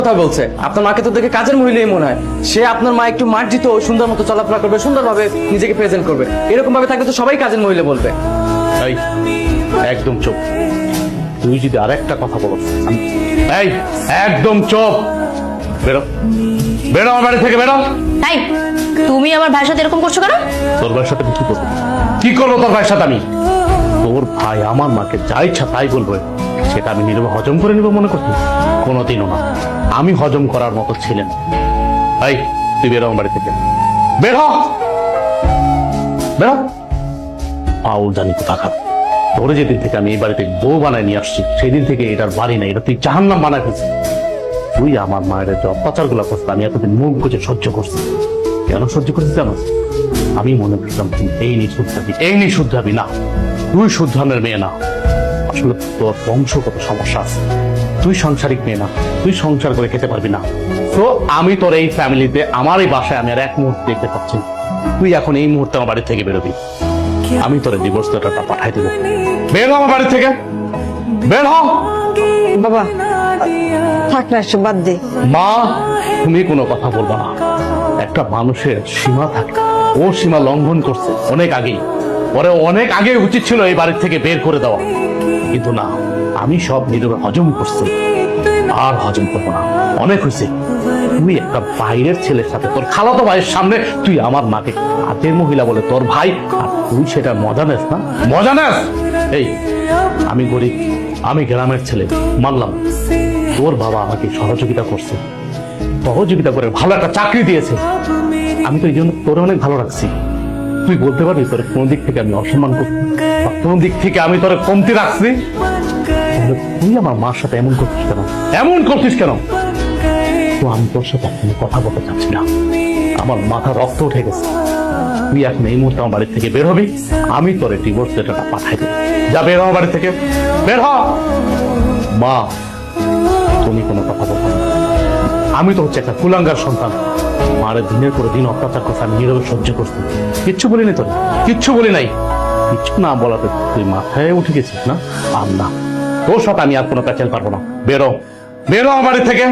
কথা বলছে। আপনার মাকে তো দেখে কাজের মহিলাই মনে হয়। সে আপনার মা একটু মার্জিত, সুন্দর মতো চলাফেরা করবে, সুন্দরভাবে নিজেকে প্রেজেন্ট করবে, এরকম ভাবে থাকলে তো সবাই কাজের মহিলা বলবে। এই একদম চুপ। তুই যদি আরেকটা কথা বলস, এই একদম চুপ। বেরো, বেরো আমার বাড়ি থেকে, বেরো। তাই তুমি আমার ভাইয়ের সাথে এরকম করছো কেন? তোর ভাইয়ের সাথে কি করবো? কি করবো তোর ভাইয়ের সাথে আমি? তোর ভাই আমার মাকে যা ইচ্ছা তাই বলবে, সেটা আমি নীরবে হজম করে নিব মনে করছি? কোনোদিনও না। আমি হজম করার মতো ছিলেন। এই তুই বেরো আমার বাড়ি থেকে, বের হ, বেরো। আউল জানি তো টাকা ধরে যেদিন থেকে আমি এই বাড়িতে বউ বানায় নিয়ে আসছি, সেই দিন থেকে এটার বাড়ি নাই, এটা তুই জাহান্নাম বানায় ফেলছিস। তুই আমার মায়ের যে অত্যাচার গুলা করছিস, আমি এতদিন মুখ গুজে সহ্য করছি। কেন সহ্য করছিস জানো? আমি মনে করতাম তুই এই নিয়ে শুদ্ধাবি, এই নিয়ে শুদ্ধাবি না। তুই শুদ্ধানের মেয়ে না। আসলে তোর বংশগত সমস্যা আছে। তুই সাংসারিক মেয়ে না, তুই সংসার করে খেতে পারবি না। তো আমি তোর এই ফ্যামিলিতে, আমার এই বাসায় আমি আর এক মুহূর্তে দেখতে পাচ্ছি না। তুই এখন এই মুহূর্তে আমার বাড়ি থেকে বেরোবি। আমি তোর ডিভোর্স লেটারটা পাঠাই দেবো। বের হ আমার বাড়ি থেকে, বের হ। বাবা থাক না, এসব বাদ দে। মা তুমি কোনো কথা বলবা না। একটা মানুষের সীমা থাকে, ও সীমা লঙ্ঘন করছে অনেক আগেই। পরে অনেক আগে উচিত ছিল এই বাড়ির থেকে বের করে দেওয়া, কিন্তু না, আমি সব নীরবে হজম করছি। আর হজম করবো না, অনেক হয়েছে। তুই একটা বাইরের ছেলের সাথে, তোর খালাতো ভাইয়ের সামনে তুই আমার মাকে কাজের মহিলা বলে তোর ভাই, আর তুই সেটা মজা নেস না? মজা নেস? এই আমি গরিব, আমি গ্রামের ছেলে, মানলাম। তোর বাবা আমাকে সহযোগিতা করছে, সহযোগিতা করে ভালো একটা চাকরি দিয়েছে। আমি তো এই জন্য তোর অনেক ভালো রাখছি। তুই বলতে পারবি তোর কোন দিক থেকে আমি অসম্মান করছি, বা কোন দিক থেকে আমি তোর কমতি রাখছি? তাহলে তুই আমার মার সাথে এমন করছিস কেন? এমন করছিস কেন? তো আমি তোর সাথে কোনো কথা বলতে চাচ্ছি না। আমার মাথা রক্ত উঠে গেছে। তুই এখন এই মুহূর্তে আমার বাড়ি থেকে বের হবি। আমি তোর ডিভোর্স লেটারটা পাঠাই দেবো। যা, বের হ আমার বাড়ি থেকে, বের হ। মা তুমি কোনো কথা বলবো না। আমি তো হচ্ছে একটা কুলাঙ্গার সন্তান। মারে দিনের পরে দিন অত্যাচার করছে, আমি নীরবে সহ্য করছি। কিচ্ছু বলিনি তোর, কিচ্ছু বলি নাই। কিচ্ছু না বলাতে তুই মাথায় উঠে গেছিস না? আর না, তোর সাথে আমি আর কোনো প্যাচাল পারবো না। বেরো, বেরো আমার বাড়ি থেকে।